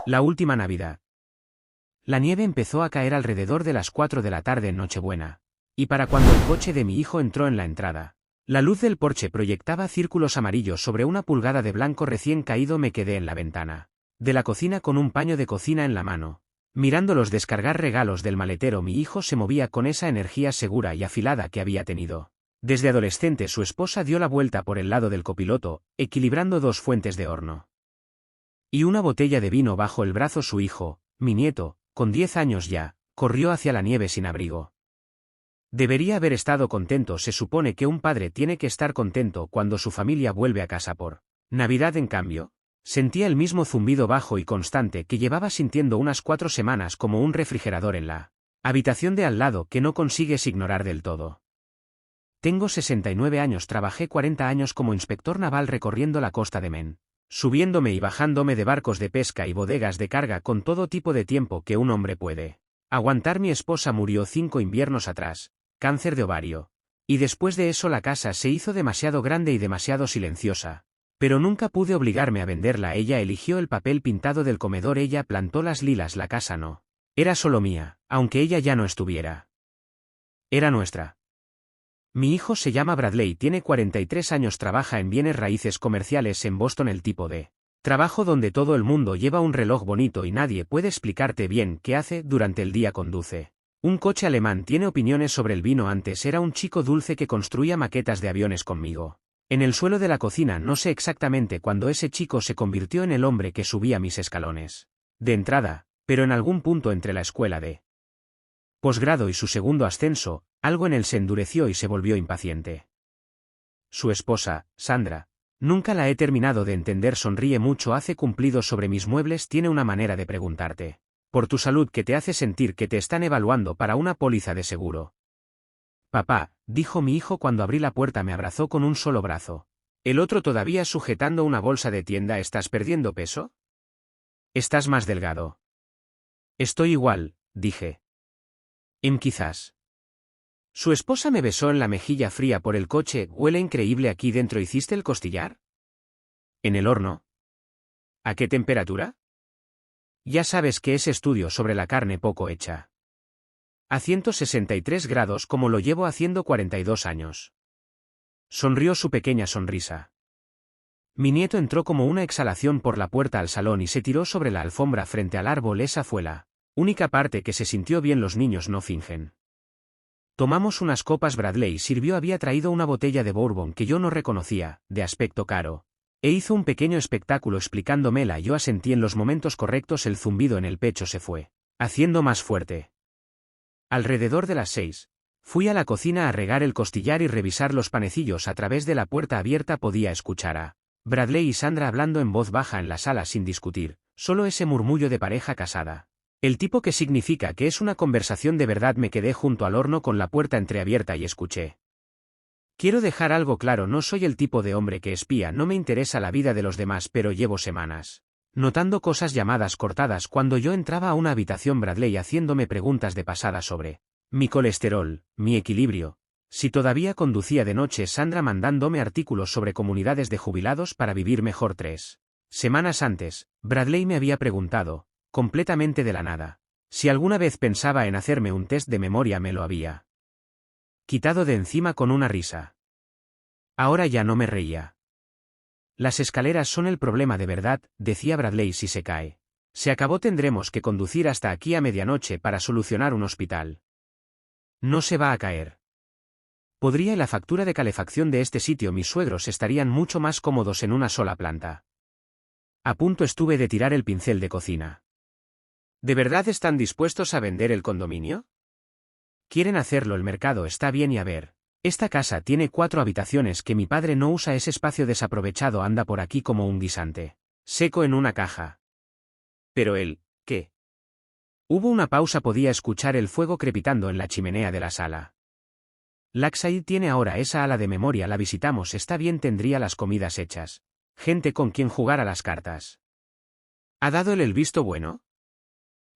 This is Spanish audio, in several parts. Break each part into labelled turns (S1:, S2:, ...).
S1: La última Navidad. La nieve empezó a caer alrededor de las 4 de la tarde en Nochebuena, y para cuando el coche de mi hijo entró en la entrada, la luz del porche proyectaba círculos amarillos sobre una pulgada de blanco recién caído. Me quedé en la ventana de la cocina con un paño de cocina en la mano, mirándolos descargar regalos del maletero. Mi hijo se movía con esa energía segura y afilada que había tenido desde adolescente. Su esposa dio la vuelta por el lado del copiloto, equilibrando dos fuentes de horno y una botella de vino bajo el brazo. Su hijo, mi nieto, con 10 años ya, corrió hacia la nieve sin abrigo. Debería haber estado contento. Se supone que un padre tiene que estar contento cuando su familia vuelve a casa por Navidad. En cambio, sentía el mismo zumbido bajo y constante que llevaba sintiendo unas 4 semanas, como un refrigerador en la habitación de al lado que no consigues ignorar del todo. Tengo 69 años. Trabajé 40 años como inspector naval recorriendo la costa de Maine, subiéndome y bajándome de barcos de pesca y bodegas de carga con todo tipo de tiempo que un hombre puede aguantar. Mi esposa murió 5 inviernos atrás, cáncer de ovario, y después de eso la casa se hizo demasiado grande y demasiado silenciosa, pero nunca pude obligarme a venderla. Ella eligió el papel pintado del comedor, ella plantó las lilas. La casa no era solo mía, aunque ella ya no estuviera. Era nuestra. Mi hijo se llama Bradley, tiene 43 años, trabaja en bienes raíces comerciales en Boston, el tipo de trabajo donde todo el mundo lleva un reloj bonito y nadie puede explicarte bien qué hace. Durante el día conduce un coche alemán, tiene opiniones sobre el vino. Antes era un chico dulce que construía maquetas de aviones conmigo en el suelo de la cocina. No sé exactamente cuándo ese chico se convirtió en el hombre que subía mis escalones de entrada, pero en algún punto entre la escuela de posgrado y su segundo ascenso, algo en él se endureció y se volvió impaciente. Su esposa, Sandra, nunca la he terminado de entender. Sonríe mucho, hace cumplidos sobre mis muebles. Tiene una manera de preguntarte por tu salud que te hace sentir que te están evaluando para una póliza de seguro. Papá, dijo mi hijo cuando abrí la puerta. Me abrazó con un solo brazo, el otro todavía sujetando una bolsa de tienda. ¿Estás perdiendo peso? ¿Estás más delgado? Estoy igual, dije. Quizás. Su esposa me besó en la mejilla fría. Por el coche, huele increíble aquí dentro. ¿Hiciste el costillar? ¿En el horno? ¿A qué temperatura? Ya sabes que es estudio sobre la carne poco hecha. A 163 grados, como lo llevo haciendo 42 años. Sonrió su pequeña sonrisa. Mi nieto entró como una exhalación por la puerta al salón y se tiró sobre la alfombra frente al árbol. Esa fue la única parte que se sintió bien. Los niños no fingen. Tomamos unas copas. Bradley sirvió. Había traído una botella de bourbon que yo no reconocía, de aspecto caro, e hizo un pequeño espectáculo explicándomela. Yo asentí en los momentos correctos. El zumbido en el pecho se fue haciendo más fuerte. Alrededor de las 6, fui a la cocina a regar el costillar y revisar los panecillos. A través de la puerta abierta podía escuchar a Bradley y Sandra hablando en voz baja en la sala sin discutir, solo ese murmullo de pareja casada. El tipo que significa que es una conversación de verdad. Me quedé junto al horno con la puerta entreabierta y escuché. Quiero dejar algo claro, no soy el tipo de hombre que espía, no me interesa la vida de los demás, pero llevo semanas notando cosas llamadas cortadas. Cuando yo entraba a una habitación, Bradley haciéndome preguntas de pasada sobre mi colesterol, mi equilibrio, si todavía conducía de noche, Sandra mandándome artículos sobre comunidades de jubilados para vivir mejor. 3 semanas antes, Bradley me había preguntado, completamente de la nada, si alguna vez pensaba en hacerme un test de memoria. Me lo había quitado de encima con una risa. Ahora ya no me reía. Las escaleras son el problema de verdad, decía Bradley. Si se cae, se acabó. Tendremos que conducir hasta aquí a medianoche para solucionar un hospital. No se va a caer. Podría. Y la factura de calefacción de este sitio. Mis suegros estarían mucho más cómodos en una sola planta. A punto estuve de tirar el pincel de cocina. ¿De verdad están dispuestos a vender el condominio? Quieren hacerlo. El mercado está bien. Y a ver, esta casa tiene 4 habitaciones que mi padre no usa. Ese espacio desaprovechado anda por aquí como un guisante seco en una caja. Pero él, ¿qué? Hubo una pausa. Podía escuchar el fuego crepitando en la chimenea de la sala. Lakshya tiene ahora esa ala de memoria. La visitamos. Está bien. Tendría las comidas hechas. Gente con quien jugar a las cartas. ¿Ha dado él el visto bueno?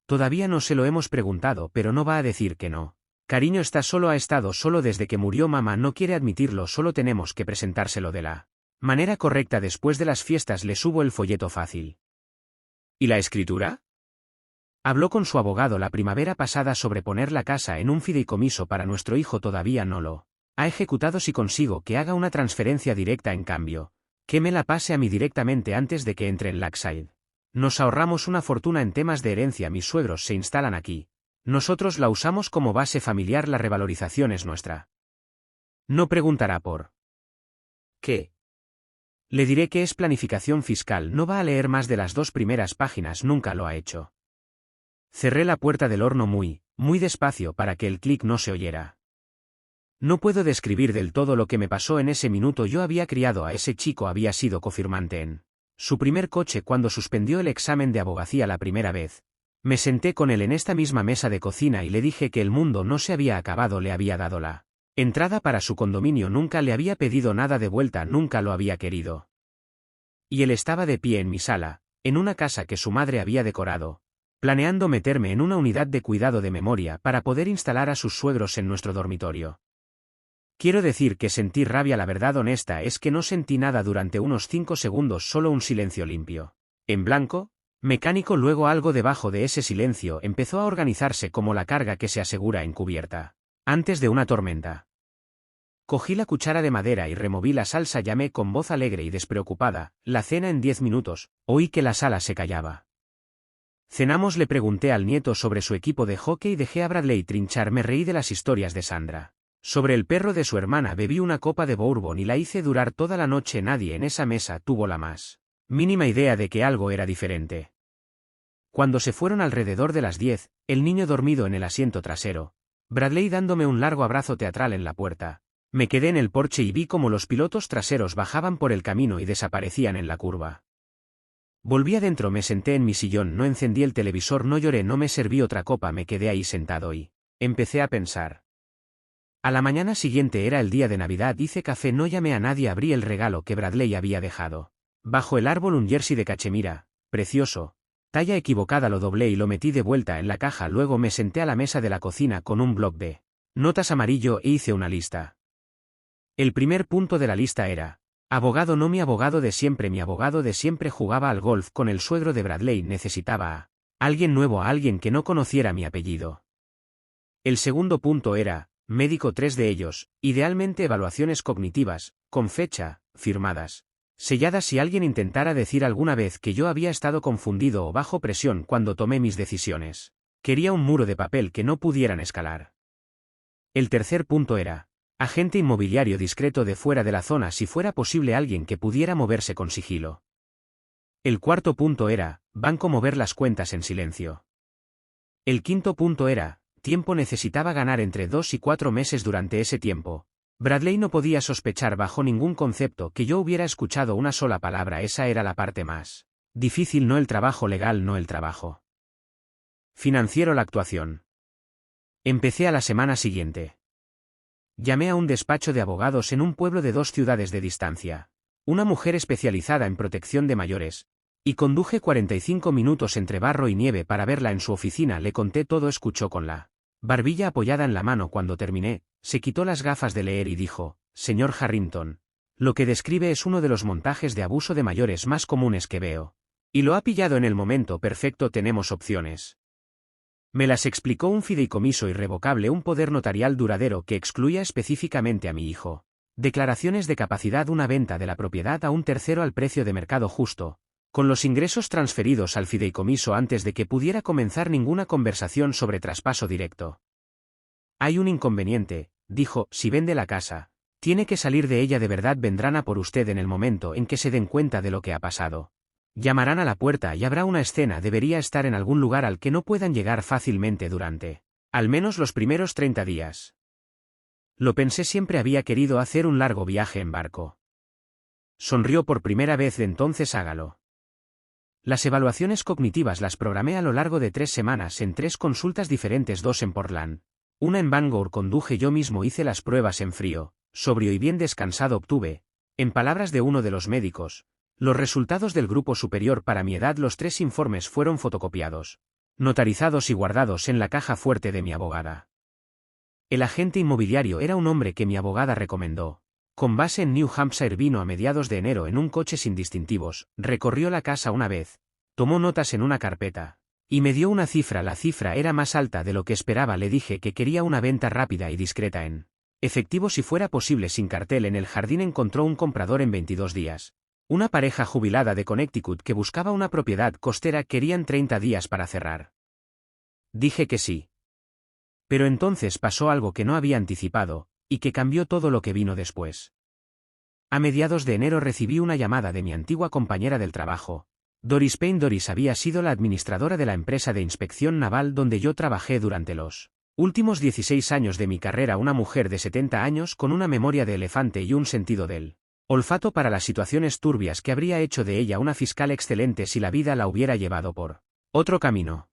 S1: Todavía no se lo hemos preguntado, pero no va a decir que no. Cariño, está solo. Ha estado solo desde que murió mamá. No quiere admitirlo. Solo tenemos que presentárselo de la manera correcta. Después de las fiestas le subo el folleto fácil. ¿Y la escritura? Habló con su abogado la primavera pasada sobre poner la casa en un fideicomiso para nuestro hijo. Todavía no lo ha ejecutado. Si consigo que haga una transferencia directa en cambio, que me la pase a mí directamente antes de que entre en Lakeside. Nos ahorramos una fortuna en temas de herencia. Mis suegros se instalan aquí. Nosotros la usamos como base familiar. La revalorización es nuestra. No preguntará por qué. Le diré que es planificación fiscal. No va a leer más de las 2 primeras páginas. Nunca lo ha hecho. Cerré la puerta del horno muy despacio para que el clic no se oyera. No puedo describir del todo lo que me pasó en ese minuto. Yo había criado a ese chico. Había sido cofirmante en su primer coche cuando suspendió el examen de abogacía la primera vez. Me senté con él en esta misma mesa de cocina y le dije que el mundo no se había acabado. Le había dado la entrada para su condominio. Nunca le había pedido nada de vuelta. Nunca lo había querido. Y él estaba de pie en mi sala, en una casa que su madre había decorado, planeando meterme en una unidad de cuidado de memoria para poder instalar a sus suegros en nuestro dormitorio. Quiero decir que sentí rabia. La verdad honesta es que no sentí nada durante unos 5 segundos. Solo un silencio limpio, en blanco, mecánico. Luego algo debajo de ese silencio empezó a organizarse como la carga que se asegura en cubierta antes de una tormenta. Cogí la cuchara de madera y removí la salsa. Llamé con voz alegre y despreocupada: la cena en 10 minutos. Oí que la sala se callaba. Cenamos. Le pregunté al nieto sobre su equipo de hockey. Dejé a Bradley trinchar. Me reí de las historias de Sandra sobre el perro de su hermana. Bebí una copa de bourbon y la hice durar toda la noche. Nadie en esa mesa tuvo la más mínima idea de que algo era diferente. Cuando se fueron alrededor de las 10, el niño dormido en el asiento trasero, Bradley dándome un largo abrazo teatral en la puerta, me quedé en el porche y vi cómo los pilotos traseros bajaban por el camino y desaparecían en la curva. Volví adentro. Me senté en mi sillón. No encendí el televisor. No lloré. No me serví otra copa. Me quedé ahí sentado y empecé a pensar. A la mañana siguiente era el día de Navidad. Hice café. No llamé a nadie. Abrí el regalo que Bradley había dejado bajo el árbol. Un jersey de cachemira, precioso, talla equivocada. Lo doblé y lo metí de vuelta en la caja. Luego me senté a la mesa de la cocina con un bloc de notas amarillo e hice una lista. El primer punto de la lista era: abogado. No mi abogado de siempre. Mi abogado de siempre jugaba al golf con el suegro de Bradley. Necesitaba a alguien nuevo, a alguien que no conociera mi apellido. El segundo punto era: médico. 3 de ellos, idealmente evaluaciones cognitivas, con fecha, firmadas, selladas. Si alguien intentara decir alguna vez que yo había estado confundido o bajo presión cuando tomé mis decisiones, quería un muro de papel que no pudieran escalar. El tercer punto era: agente inmobiliario discreto de fuera de la zona. Si fuera posible alguien que pudiera moverse con sigilo. El cuarto punto era: banco. Mover las cuentas en silencio. El quinto punto era: tiempo. Necesitaba ganar entre 2 y 4 meses. Durante ese tiempo, Bradley no podía sospechar bajo ningún concepto que yo hubiera escuchado una sola palabra. Esa era la parte más difícil. No el trabajo legal, no el trabajo financiero, la actuación. Empecé a la semana siguiente. Llamé a un despacho de abogados en un pueblo de 2 ciudades de distancia, una mujer especializada en protección de mayores, y conduje 45 minutos entre barro y nieve para verla en su oficina. Le conté todo. Escuchó con la barbilla apoyada en la mano. Cuando terminé, se quitó las gafas de leer y dijo: señor Harrington, lo que describe es uno de los montajes de abuso de mayores más comunes que veo. Y lo ha pillado en el momento perfecto. Tenemos opciones. Me las explicó: un fideicomiso irrevocable, un poder notarial duradero que excluya específicamente a mi hijo, declaraciones de capacidad, una venta de la propiedad a un tercero al precio de mercado justo, con los ingresos transferidos al fideicomiso antes de que pudiera comenzar ninguna conversación sobre traspaso directo. Hay un inconveniente, dijo: si vende la casa, tiene que salir de ella. De verdad vendrán a por usted en el momento en que se den cuenta de lo que ha pasado. Llamarán a la puerta y habrá una escena. Debería estar en algún lugar al que no puedan llegar fácilmente durante al menos los primeros 30 días. Lo pensé. Siempre había querido hacer un largo viaje en barco. Sonrió por primera vez. De entonces hágalo. Las evaluaciones cognitivas las programé a lo largo de 3 semanas en 3 consultas diferentes: 2 en Portland, una en Bangor. Conduje yo mismo. Hice las pruebas en frío, sobrio y bien descansado. Obtuve, en palabras de uno de los médicos, los resultados del grupo superior para mi edad. Los 3 informes fueron fotocopiados, notarizados y guardados en la caja fuerte de mi abogada. El agente inmobiliario era un hombre que mi abogada recomendó. Con base en New Hampshire, vino a mediados de enero en un coche sin distintivos, recorrió la casa una vez, tomó notas en una carpeta. Y me dio una cifra. La cifra era más alta de lo que esperaba. Le dije que quería una venta rápida y discreta en efectivo si fuera posible sin cartel. En el jardín encontró un comprador en 22 días. Una pareja jubilada de Connecticut que buscaba una propiedad costera. Querían 30 días para cerrar. Dije que sí. Pero entonces pasó algo que no había anticipado, y que cambió todo lo que vino después. A mediados de enero recibí una llamada de mi antigua compañera del trabajo, Doris Payne. Doris había sido la administradora de la empresa de inspección naval donde yo trabajé durante los últimos 16 años de mi carrera. Una mujer de 70 años con una memoria de elefante y un sentido del olfato para las situaciones turbias que habría hecho de ella una fiscal excelente si la vida la hubiera llevado por otro camino.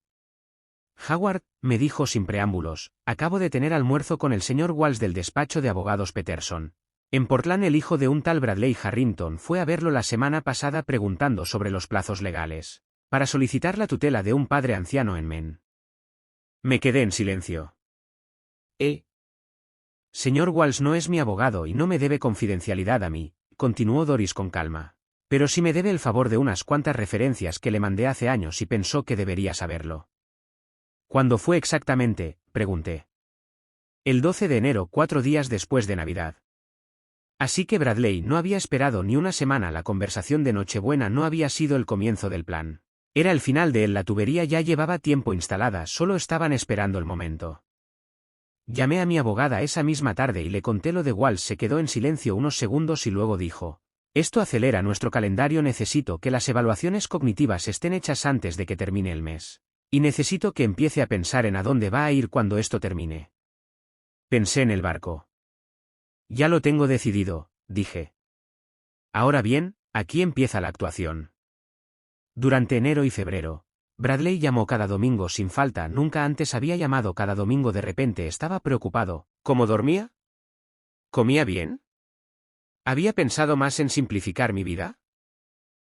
S1: Howard, me dijo sin preámbulos, acabo de tener almuerzo con el señor Walsh del despacho de abogados Peterson. En Portland el hijo de un tal Bradley Harrington fue a verlo la semana pasada preguntando sobre los plazos legales para solicitar la tutela de un padre anciano en Maine. Me quedé en silencio. Señor Walsh no es mi abogado y no me debe confidencialidad a mí, continuó Doris con calma. Pero sí me debe el favor de unas cuantas referencias que le mandé hace años y pensó que debería saberlo. ¿Cuándo fue exactamente?, pregunté. El 12 de enero, 4 días después de Navidad. Así que Bradley no había esperado ni una semana. La conversación de Nochebuena no había sido el comienzo del plan. Era el final de él. La tubería ya llevaba tiempo instalada, solo estaban esperando el momento. Llamé a mi abogada esa misma tarde y le conté lo de Walsh. Se quedó en silencio unos segundos y luego dijo: esto acelera nuestro calendario. Necesito que las evaluaciones cognitivas estén hechas antes de que termine el mes. Y necesito que empiece a pensar en a dónde va a ir cuando esto termine. Pensé en el barco. Ya lo tengo decidido, dije. Ahora bien, aquí empieza la actuación. Durante enero y febrero, Bradley llamó cada domingo sin falta. Nunca antes había llamado cada domingo. De repente estaba preocupado. ¿Cómo dormía? ¿Comía bien? ¿Había pensado más en simplificar mi vida?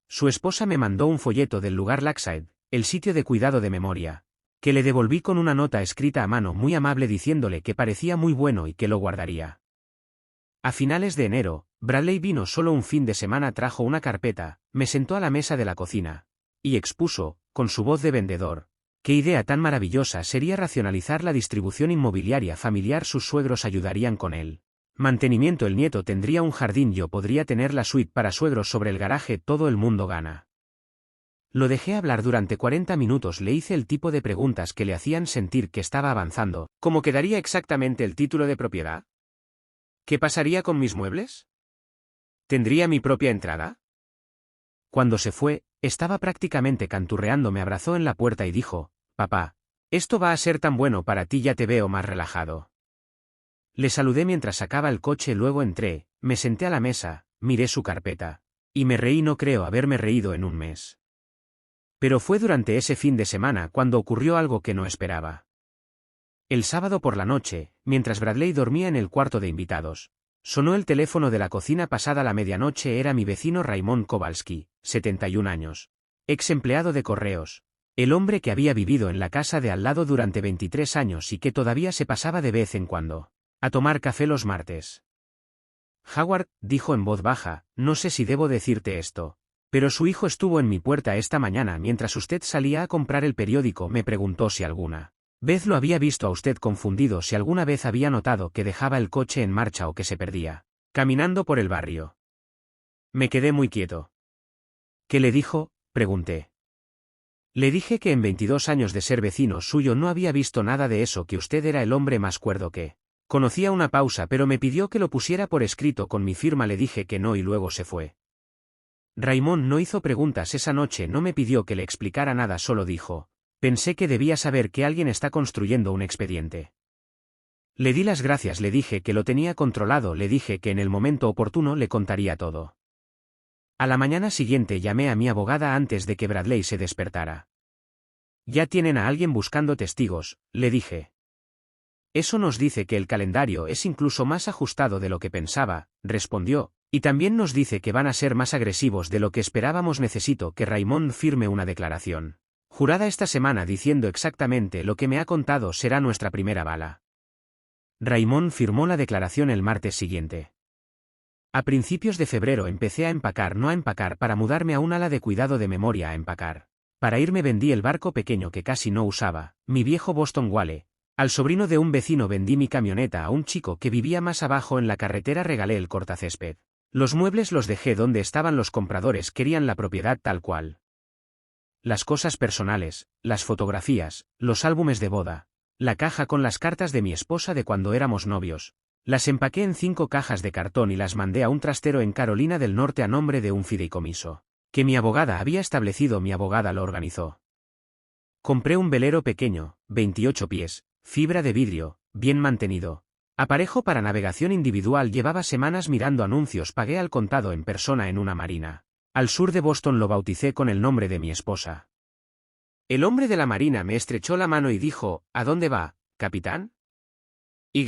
S1: Su esposa me mandó un folleto del lugar Lakeside, el sitio de cuidado de memoria, que le devolví con una nota escrita a mano muy amable diciéndole que parecía muy bueno y que lo guardaría. A finales de enero, Bradley vino solo un fin de semana. Trajo una carpeta, me sentó a la mesa de la cocina, y expuso, con su voz de vendedor, qué idea tan maravillosa sería racionalizar la distribución inmobiliaria familiar. Sus suegros ayudarían con él. Mantenimiento. El nieto tendría un jardín. Yo podría tener la suite para suegros sobre el garaje. Todo el mundo gana. Lo dejé hablar durante 40 minutos. Le hice el tipo de preguntas que le hacían sentir que estaba avanzando. ¿Cómo quedaría exactamente el título de propiedad? ¿Qué pasaría con mis muebles? ¿Tendría mi propia entrada? Cuando se fue, estaba prácticamente canturreando. Me abrazó en la puerta y dijo: papá, esto va a ser tan bueno para ti. Ya te veo más relajado. Le saludé mientras sacaba el coche. Luego entré, me senté a la mesa, miré su carpeta. Y me reí. No creo haberme reído en un mes. Pero fue durante ese fin de semana cuando ocurrió algo que no esperaba. El sábado por la noche, mientras Bradley dormía en el cuarto de invitados, sonó el teléfono de la cocina. Pasada la medianoche. Era mi vecino Raymond Kowalski, 71 años. Ex empleado de correos. El hombre que había vivido en la casa de al lado durante 23 años y que todavía se pasaba de vez en cuando a tomar café los martes. Howard, dijo en voz baja, no sé si debo decirte esto, pero su hijo estuvo en mi puerta esta mañana mientras usted salía a comprar el periódico. Me preguntó si alguna vez lo había visto a usted confundido, si alguna vez había notado que dejaba el coche en marcha o que se perdía caminando por el barrio. Me quedé muy quieto. ¿Qué le dijo?, pregunté. Le dije que en 22 años de ser vecino suyo no había visto nada de eso, que usted era el hombre más cuerdo que conocía. Una pausa, pero me pidió que lo pusiera por escrito con mi firma. Le dije que no y luego se fue. Raymond no hizo preguntas esa noche. No me pidió que le explicara nada, solo dijo: pensé que debía saber que alguien está construyendo un expediente. Le di las gracias. Le dije que lo tenía controlado. Le dije que en el momento oportuno le contaría todo. A la mañana siguiente llamé a mi abogada antes de que Bradley se despertara. Ya tienen a alguien buscando testigos, le dije. Eso nos dice que el calendario es incluso más ajustado de lo que pensaba, respondió, y también nos dice que van a ser más agresivos de lo que esperábamos. Necesito que Raymond firme una declaración jurada esta semana diciendo exactamente lo que me ha contado. Será nuestra primera bala. Raymond firmó la declaración el martes siguiente. A principios de febrero empecé a empacar, no a empacar, para mudarme a un ala de cuidado de memoria, a empacar Para irme vendí el barco pequeño que casi no usaba, mi viejo Boston Whale. Al sobrino de un vecino vendí mi camioneta, a un chico que vivía más abajo en la carretera regalé el cortacésped. Los muebles los dejé donde estaban los compradores, querían la propiedad tal cual. Las cosas personales, las fotografías, los álbumes de boda, la caja con las cartas de mi esposa de cuando éramos novios. Las empaqué en 5 cajas de cartón y las mandé a un trastero en Carolina del Norte a nombre de un fideicomiso que mi abogada había establecido. Mi abogada lo organizó. Compré un velero pequeño, 28 pies, fibra de vidrio, bien mantenido. Aparejo para navegación individual. Llevaba semanas mirando anuncios. Pagué al contado en persona en una marina al sur de Boston. Lo bauticé con el nombre de mi esposa. El hombre de la marina me estrechó la mano y dijo: ¿A dónde va, capitán? Y.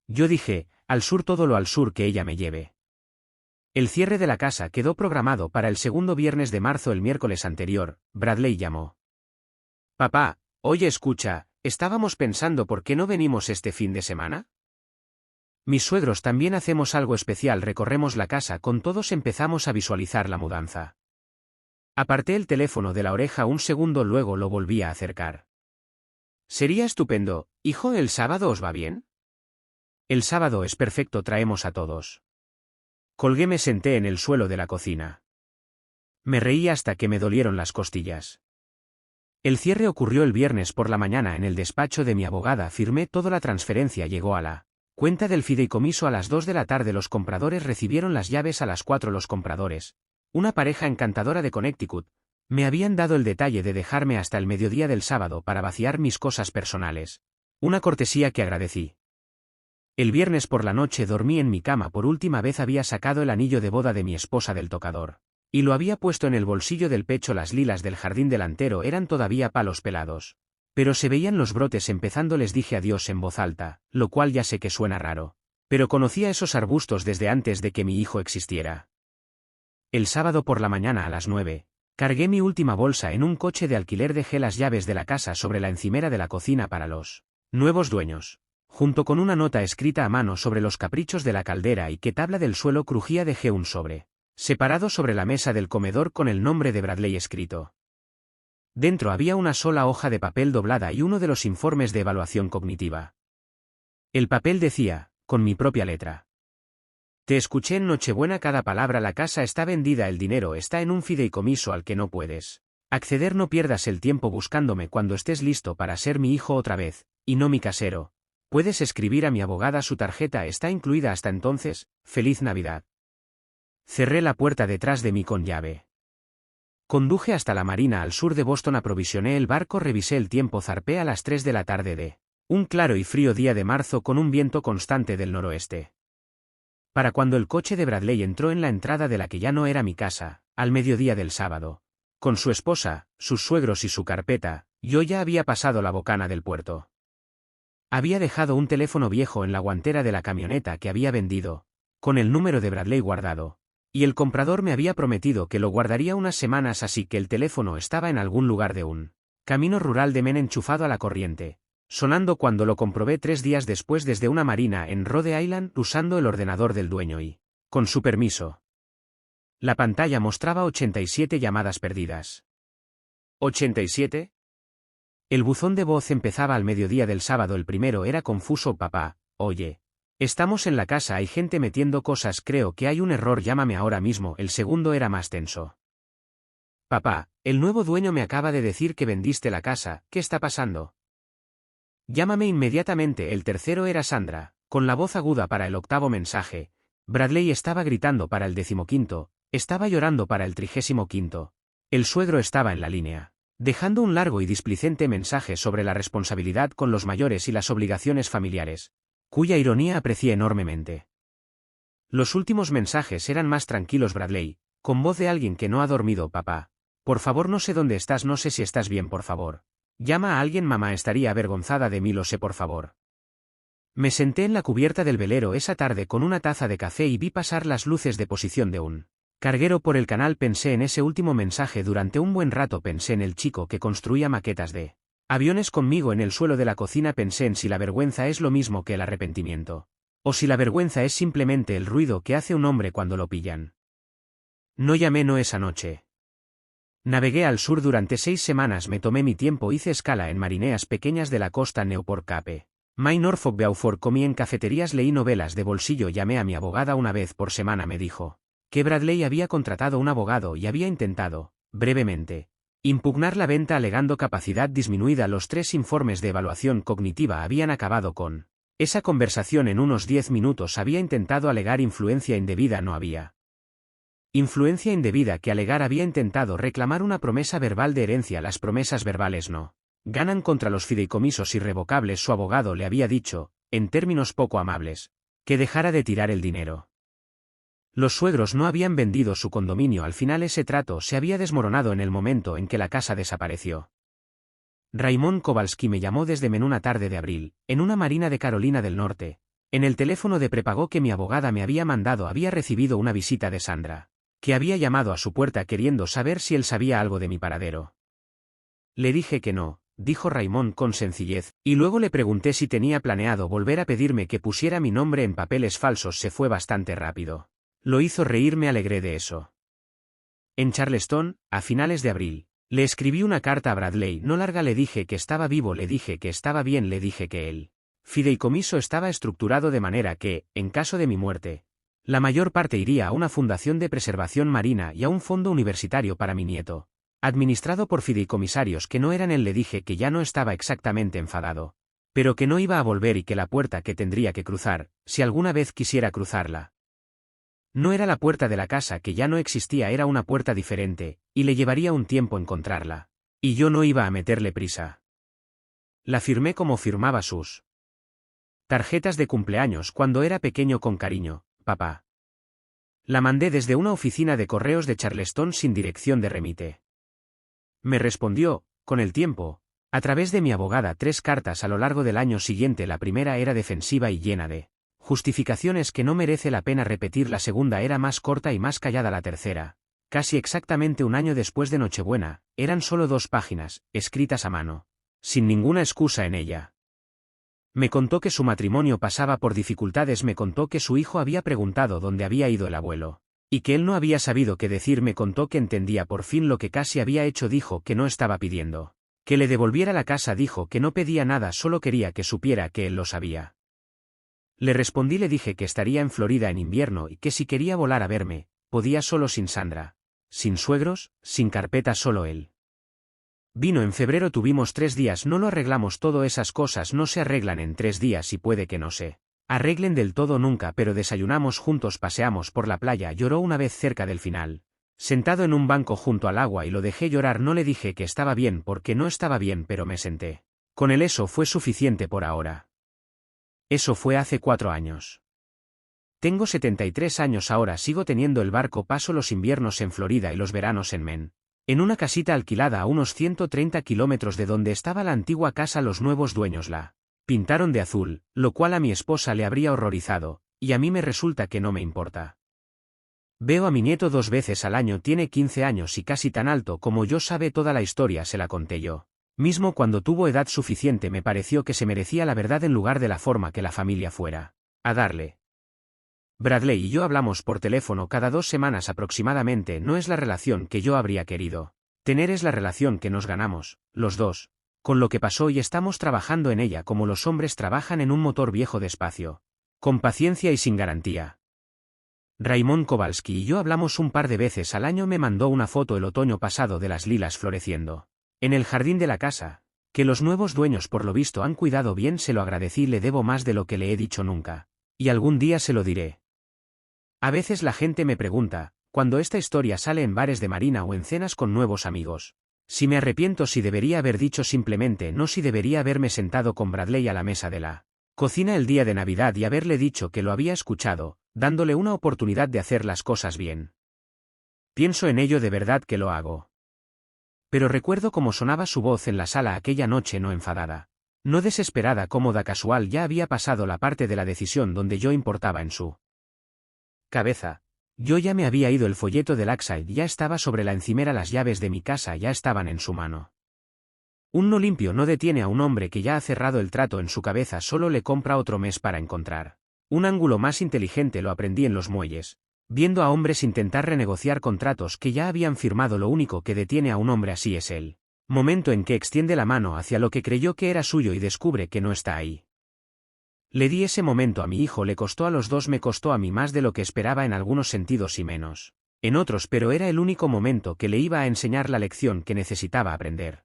S1: Yo dije: al sur, todo lo al sur que ella me lleve. El cierre de la casa quedó programado para el segundo viernes de marzo. El miércoles anterior, Bradley llamó. Papá, oye, escucha, estábamos pensando por qué no venimos este fin de semana. Mis suegros también hacemos algo especial. Recorremos la casa con todos. Empezamos a visualizar la mudanza. Aparté el teléfono de la oreja un segundo, luego lo volví a acercar. Sería estupendo, hijo. ¿El sábado os va bien? El sábado es perfecto, traemos a todos. Colgué, me senté en el suelo de la cocina. Me reí hasta que me dolieron las costillas. El cierre ocurrió el viernes por la mañana en el despacho de mi abogada. Firmé todo. La transferencia llegó a la cuenta del fideicomiso a las 2 de la tarde. Los compradores recibieron las llaves a las 4. Los compradores, una pareja encantadora de Connecticut, me habían dado el detalle de dejarme hasta el mediodía del sábado para vaciar mis cosas personales. Una cortesía que agradecí. El viernes por la noche dormí en mi cama. Por última vez había sacado el anillo de boda de mi esposa del tocador y lo había puesto en el bolsillo del pecho. Las lilas del jardín delantero eran todavía palos pelados, pero se veían los brotes empezando. Les dije adiós en voz alta, lo cual ya sé que suena raro, pero conocía esos arbustos desde antes de que mi hijo existiera. El sábado por la mañana a las 9, cargué mi última bolsa en un coche de alquiler. Dejé las llaves de la casa sobre la encimera de la cocina para los nuevos dueños, junto con una nota escrita a mano sobre los caprichos de la caldera y que tabla del suelo crujía. Dejé un sobre separado sobre la mesa del comedor con el nombre de Bradley escrito. Dentro había una sola hoja de papel doblada y uno de los informes de evaluación cognitiva. El papel decía, con mi propia letra: te escuché en Nochebuena cada palabra. La casa está vendida. El dinero está en un fideicomiso al que no puedes acceder. No pierdas el tiempo buscándome. Cuando estés listo para ser mi hijo otra vez, y no mi casero, puedes escribir a mi abogada. Su tarjeta está incluida. Hasta entonces, feliz Navidad. Cerré la puerta detrás de mí con llave. Conduje hasta la marina al sur de Boston. Aprovisioné el barco. Revisé el tiempo. Zarpé a las 3 de la tarde de un claro y frío día de marzo con un viento constante del noroeste. Para cuando el coche de Bradley entró en la entrada de la que ya no era mi casa, al mediodía del sábado, con su esposa, sus suegros y su carpeta, yo ya había pasado la bocana del puerto. Había dejado un teléfono viejo en la guantera de la camioneta que había vendido, con el número de Bradley guardado, y el comprador me había prometido que lo guardaría unas semanas, así que el teléfono estaba en algún lugar de un camino rural de Maine enchufado a la corriente, sonando cuando lo comprobé 3 días después desde una marina en Rhode Island usando el ordenador del dueño y, con su permiso. La pantalla mostraba 87 llamadas perdidas. ¿87? El buzón de voz empezaba al mediodía del sábado. El primero era confuso: papá, oye, estamos en la casa, hay gente metiendo cosas, creo que hay un error, llámame ahora mismo. El segundo era más tenso: papá, el nuevo dueño me acaba de decir que vendiste la casa, ¿qué está pasando? Llámame inmediatamente. El tercero era Sandra, con la voz aguda para el octavo mensaje. Bradley estaba gritando para el 15º, estaba llorando para el 35º. El suegro estaba en la línea, dejando un largo y displicente mensaje sobre la responsabilidad con los mayores y las obligaciones familiares, cuya ironía aprecié enormemente. Los últimos mensajes eran más tranquilos: Bradley, con voz de alguien que no ha dormido: papá, por favor, no sé dónde estás, no sé si estás bien, por favor. Llama a alguien, mamá estaría avergonzada de mí, lo sé, por favor. Me senté en la cubierta del velero esa tarde con una taza de café y vi pasar las luces de posición de un carguero por el canal. Pensé en ese último mensaje durante un buen rato. Pensé en el chico que construía maquetas de aviones conmigo en el suelo de la cocina. Pensé en si la vergüenza es lo mismo que el arrepentimiento, o si la vergüenza es simplemente el ruido que hace un hombre cuando lo pillan. No llamé, no esa noche. Navegué al sur durante 6 semanas, me tomé mi tiempo, hice escala en marineas pequeñas de la costa Newport Cape. May Norfolk Beaufort, comí en cafeterías, leí novelas de bolsillo, llamé a mi abogada una vez por semana, me dijo que Bradley había contratado un abogado y había intentado, brevemente, impugnar la venta alegando capacidad disminuida. Los 3 informes de evaluación cognitiva habían acabado con esa conversación en unos 10 minutos. Había intentado alegar influencia indebida, no había influencia indebida que alegar. Había intentado reclamar una promesa verbal de herencia. Las promesas verbales no ganan contra los fideicomisos irrevocables. Su abogado le había dicho, en términos poco amables, que dejara de tirar el dinero. Los suegros no habían vendido su condominio. Al final ese trato se había desmoronado en el momento en que la casa desapareció. Raymond Kowalski me llamó desde Maine una tarde de abril, en una marina de Carolina del Norte. En el teléfono de prepago que mi abogada me había mandado había recibido una visita de Sandra, que había llamado a su puerta queriendo saber si él sabía algo de mi paradero. Le dije que no, dijo Raymond con sencillez, y luego le pregunté si tenía planeado volver a pedirme que pusiera mi nombre en papeles falsos. Se fue bastante rápido. Lo hizo reír, me alegré de eso. En Charleston, a finales de abril, le escribí una carta a Bradley, no larga. Le dije que estaba vivo, le dije que estaba bien, le dije que el fideicomiso estaba estructurado de manera que, en caso de mi muerte, la mayor parte iría a una fundación de preservación marina y a un fondo universitario para mi nieto, administrado por fideicomisarios que no eran él. Le dije que ya no estaba exactamente enfadado, pero que no iba a volver y que la puerta que tendría que cruzar, si alguna vez quisiera cruzarla, no era la puerta de la casa, que ya no existía, era una puerta diferente, y le llevaría un tiempo encontrarla. Y yo no iba a meterle prisa. La firmé como firmaba sus tarjetas de cumpleaños cuando era pequeño, con cariño, papá. La mandé desde una oficina de correos de Charleston sin dirección de remite. Me respondió, con el tiempo, a través de mi abogada, 3 cartas a lo largo del año siguiente. La primera era defensiva y llena de justificaciones que no merece la pena repetir. La segunda era más corta y más callada. La tercera, casi exactamente un año después de Nochebuena, eran solo 2 páginas, escritas a mano, sin ninguna excusa en ella. Me contó que su matrimonio pasaba por dificultades, me contó que su hijo había preguntado dónde había ido el abuelo, y que él no había sabido qué decir. Me contó que entendía por fin lo que casi había hecho. Dijo que no estaba pidiendo que le devolviera la casa, dijo que no pedía nada, solo quería que supiera que él lo sabía. Le respondí, le dije que estaría en Florida en invierno y que si quería volar a verme, podía, solo sin Sandra, sin suegros, sin carpeta, solo él. Vino en febrero, tuvimos 3 días, no lo arreglamos todo. Esas cosas no se arreglan en 3 días y puede que no se arreglen del todo nunca, pero desayunamos juntos, paseamos por la playa. Lloró una vez cerca del final, sentado en un banco junto al agua, y lo dejé llorar. No le dije que estaba bien porque no estaba bien, pero me senté con él. Eso fue suficiente por ahora. Eso fue hace 4 años. Tengo 73 años ahora, sigo teniendo el barco, paso los inviernos en Florida y los veranos en Maine, en una casita alquilada a unos 130 kilómetros de donde estaba la antigua casa. Los nuevos dueños la pintaron de azul, lo cual a mi esposa le habría horrorizado, y a mí me resulta que no me importa. Veo a mi nieto 2 veces al año, tiene 15 años y casi tan alto como yo, sabe toda la historia, se la conté yo mismo cuando tuvo edad suficiente. Me pareció que se merecía la verdad en lugar de la forma que la familia fuera a darle. Bradley y yo hablamos por teléfono cada 2 semanas aproximadamente. No es la relación que yo habría querido tener, es la relación que nos ganamos, los dos, con lo que pasó, y estamos trabajando en ella como los hombres trabajan en un motor viejo, despacio, con paciencia y sin garantía. Raymond Kowalski y yo hablamos un par de veces al año. Me mandó una foto el otoño pasado de las lilas floreciendo en el jardín de la casa, que los nuevos dueños por lo visto han cuidado bien. Se lo agradecí, le debo más de lo que le he dicho nunca, y algún día se lo diré. A veces la gente me pregunta, cuando esta historia sale en bares de marina o en cenas con nuevos amigos, si me arrepiento, si debería haber dicho simplemente no, si debería haberme sentado con Bradley a la mesa de la cocina el día de Navidad y haberle dicho que lo había escuchado, dándole una oportunidad de hacer las cosas bien. Pienso en ello, de verdad que lo hago. Pero recuerdo cómo sonaba su voz en la sala aquella noche, no enfadada, no desesperada, cómoda, casual. Ya había pasado la parte de la decisión donde yo importaba en su cabeza. Yo ya me había ido, el folleto del Lakeside ya estaba sobre la encimera, las llaves de mi casa ya estaban en su mano. Un no limpio no detiene a un hombre que ya ha cerrado el trato en su cabeza, solo le compra otro mes para encontrar un ángulo más inteligente. Lo aprendí en los muelles, Viendo a hombres intentar renegociar contratos que ya habían firmado, lo único que detiene a un hombre así es el momento en que extiende la mano hacia lo que creyó que era suyo y descubre que no está ahí. Le di ese momento a mi hijo, le costó a los dos, me costó a mí más de lo que esperaba en algunos sentidos y menos en otros, pero era el único momento que le iba a enseñar la lección que necesitaba aprender.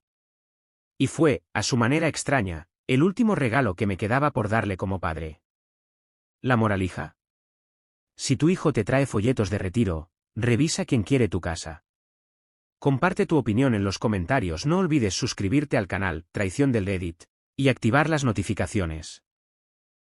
S1: Y fue, a su manera extraña, el último regalo que me quedaba por darle como padre. La moraleja. Si tu hijo te trae folletos de retiro, revisa quién quiere tu casa. Comparte tu opinión en los comentarios, no olvides suscribirte al canal Traición del Reddit y activar las notificaciones.